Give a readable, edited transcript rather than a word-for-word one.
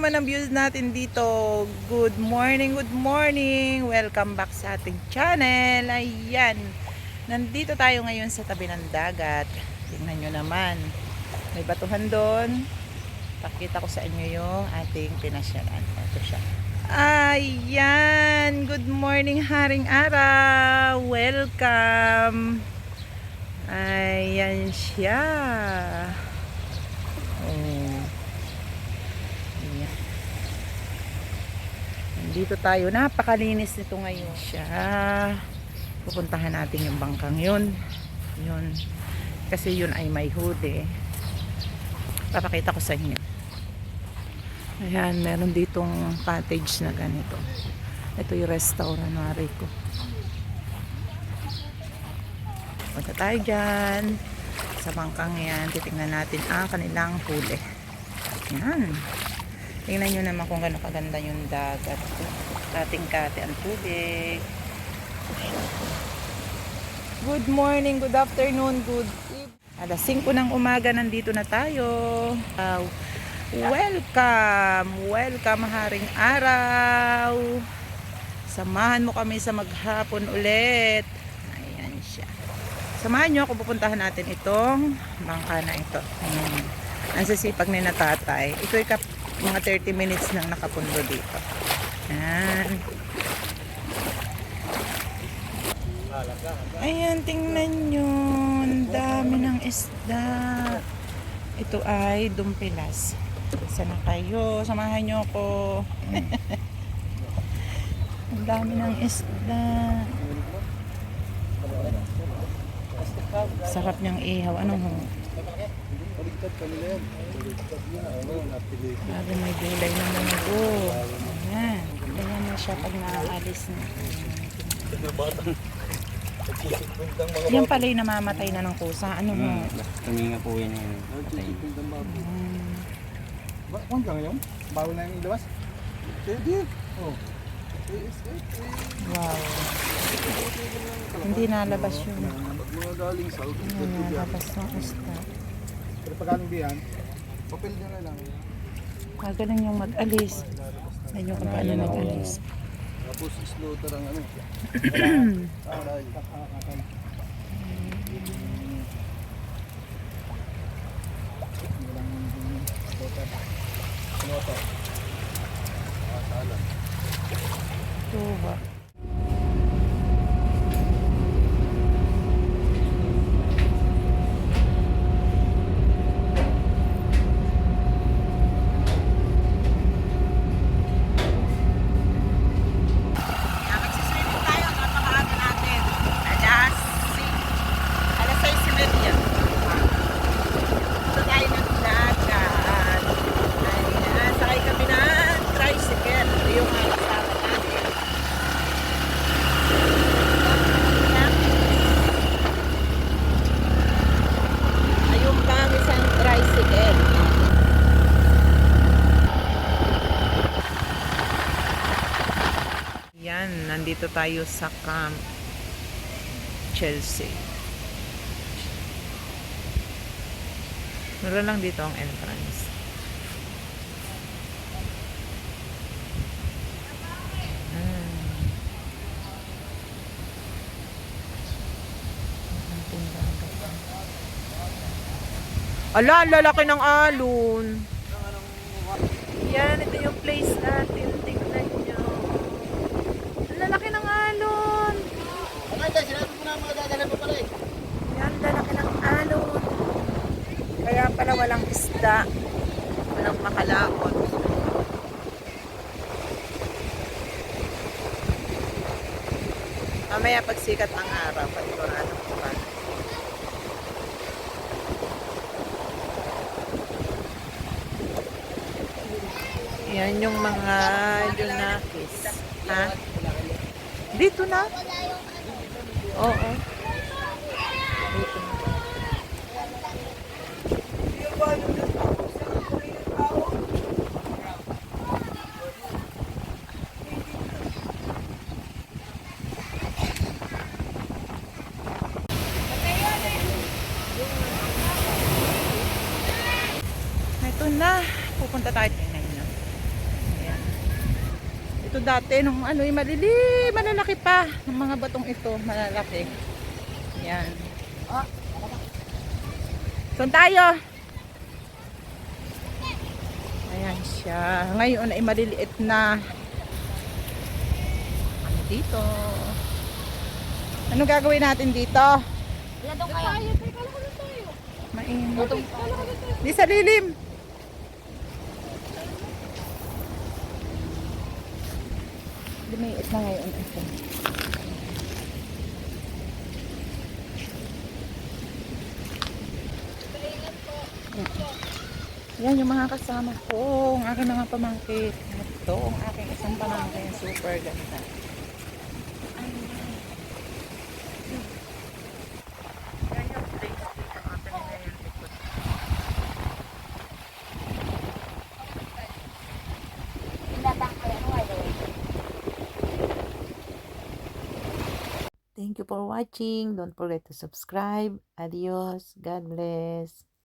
naman ang views natin dito. Good morning, good morning. Welcome back sa ating channel. Ayan. Nandito tayo ngayon sa tabi ng dagat. Tingnan nyo naman. May batuhan doon. Pakita ko sa inyo yung ating pinasyalan. Ito siya. Ayan. Good morning, haring araw. Welcome. Ayan siya. Oh. Ayan. Nandito tayo. Napakalinis nito ngayon siya. Pupuntahan natin yung bangkang yun. Yun. Kasi yun ay may huli. Papakita ko sa inyo. Ayan, meron ditong cottage na ganito. Ito yung restaurant na Rico. Punta tayo dyan. Sa bangkang yan, titingnan natin ang kanilang huli. Yan. Tingnan nyo naman kung gano'ng kaganda yung dagat. Kating-kati ang tubig. Good morning, good afternoon, good evening. Alas 5 ng umaga, nandito na tayo. Welcome! Welcome, haring araw. Samahan mo kami sa maghapon ulit. Ayan siya. Samahan nyo ako, pupuntahan natin itong bangka na ito. Ayan. Ang sisipag ni natatay. Ito ay mga 30 minutes nang nakapundo dito. Ayan. Ayan, tingnan nyo. Ang dami ng isda. Ito ay dumpilas. Sana kayo. Samahan nyo ako. Ang dami ng isda. Sarap niyang ihaw. Anong ho? Grabe, may gulay na munggo. Ayan. Ayan na siya pag naaalis na. Yan pala yung namamatay na ng kusa. Ano mo? Tuminga po yan yung patay. Bakit ka ngayon? Bawal na yung ilabas? Pwede. Oh. Wow. Hindi nalabas yun. Pag mga galing sa Hindi nalabas ng isda. pero pag galing diyan, papel nyo na lang. Magaling yung mag-alis. Ayun yung kung paano mag-alis. Tapos slaughter ang ano. Slaughter. Salan. Tuwa. Yan, nandito tayo sa Camp Chelsea. Meron lang dito ang entrance. Ala, ang lalaki ng alon. Yan, ito yung place natin. Tingnan nyo. Ang lalaki ng alon. Okay, sinabi ko na mga dadalhin pa pala eh. Yan, lalaki ng alon. Kaya pala walang isda. Walang makalakot. Mamaya pagsikat ng araw, panigurado ko pa. Yan yung mga lunakis. Ha? Dito na? Oo. Dito na. Ito na. Pupunta tayo. Tingnan nyo. dito dati nung ano, yung malalaki pa. Ng mga batong ito, malalaki. Yan. Saan tayo? Ayan siya. Ngayon ay maliliit na. Ano dito? Ano gagawin natin dito? Wala daw kayo. Mainit. Di sa lilim. Lumiit na ngayon ito. Yan yung mga kasama ko. Ang aking mga pamangkin. Ito ang aking isang pamangkin. Super ganda. Yan yung place dito. Atin na yung likod. Thank you for watching. Don't forget to subscribe. Adios. God bless.